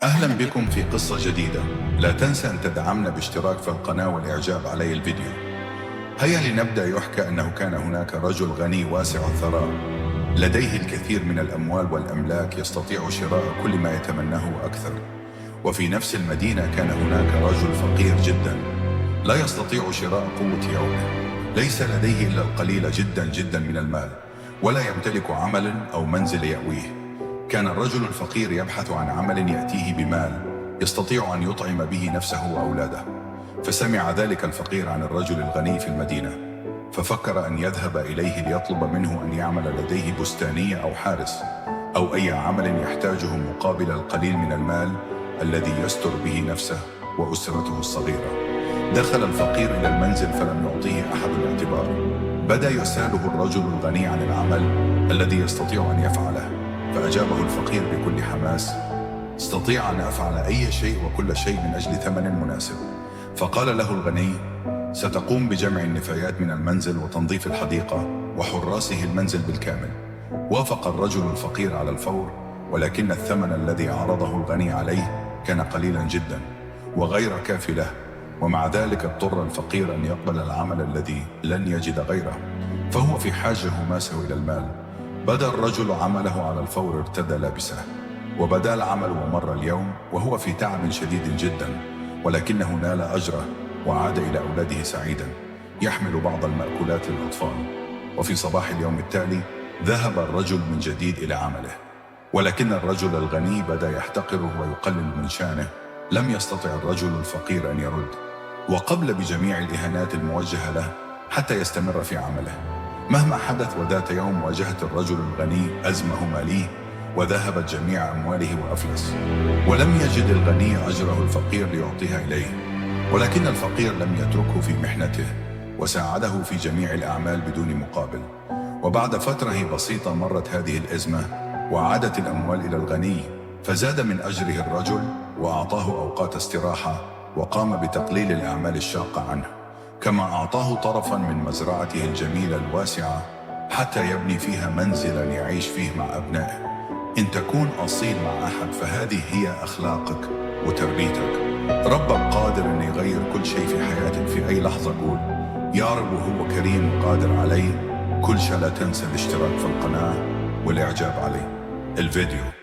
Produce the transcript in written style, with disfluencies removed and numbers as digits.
أهلا بكم في قصة جديدة. لا تنسى أن تدعمنا باشتراك في القناة والإعجاب على الفيديو. هيا لنبدأ. يحكى أنه كان هناك رجل غني واسع الثراء، لديه الكثير من الأموال والأملاك، يستطيع شراء كل ما يتمناه وأكثر. وفي نفس المدينة كان هناك رجل فقير جدا، لا يستطيع شراء قوت يومه، ليس لديه إلا القليل جدا جدا من المال، ولا يمتلك عمل أو منزل يأويه. كان الرجل الفقير يبحث عن عمل يأتيه بمال يستطيع أن يطعم به نفسه وأولاده. فسمع ذلك الفقير عن الرجل الغني في المدينة، ففكر أن يذهب إليه ليطلب منه أن يعمل لديه بستانية أو حارس أو أي عمل يحتاجه مقابل القليل من المال الذي يستر به نفسه وأسرته الصغيرة. دخل الفقير إلى المنزل فلم يعطيه أحد الاعتبار. بدأ يسأله الرجل الغني عن العمل الذي يستطيع أن يفعله، فأجابه الفقير بكل حماس: استطيع أن أفعل أي شيء وكل شيء من أجل ثمن مناسب. فقال له الغني: ستقوم بجمع النفايات من المنزل وتنظيف الحديقة وحراسه المنزل بالكامل. وافق الرجل الفقير على الفور، ولكن الثمن الذي عرضه الغني عليه كان قليلا جدا وغير كافٍ له، ومع ذلك اضطر الفقير أن يقبل العمل الذي لن يجد غيره، فهو في حاجة ماسة إلى المال. بدأ الرجل عمله على الفور، ارتدى لابسه وبدأ العمل، ومر اليوم وهو في تعب شديد جدا، ولكنه نال أجره وعاد إلى أولاده سعيدا يحمل بعض المأكولات للأطفال. وفي صباح اليوم التالي ذهب الرجل من جديد إلى عمله، ولكن الرجل الغني بدأ يحتقره ويقلل من شأنه. لم يستطع الرجل الفقير أن يرد، وقبل بجميع الإهانات الموجهة له حتى يستمر في عمله مهما حدث. وذات يوم واجهت الرجل الغني أزمة مالية، وذهبت جميع أمواله وأفلس، ولم يجد الغني أجره الفقير ليعطيها إليه. ولكن الفقير لم يتركه في محنته، وساعده في جميع الأعمال بدون مقابل. وبعد فترة بسيطة مرت هذه الأزمة، وعادت الأموال إلى الغني، فزاد من أجره الرجل وأعطاه أوقات استراحة، وقام بتقليل الأعمال الشاقة عنه، كما أعطاه طرفا من مزرعته الجميلة الواسعة حتى يبني فيها منزلا يعيش فيه مع أبنائه. إن تكون أصيل مع أحد فهذه هي أخلاقك وتربيتك. ربك قادر أن يغير كل شيء في حياتك في أي لحظة. قول: يا رب وهو كريم قادر عليه. كل شيء. لا تنسى الاشتراك في القناة والإعجاب عليه الفيديو.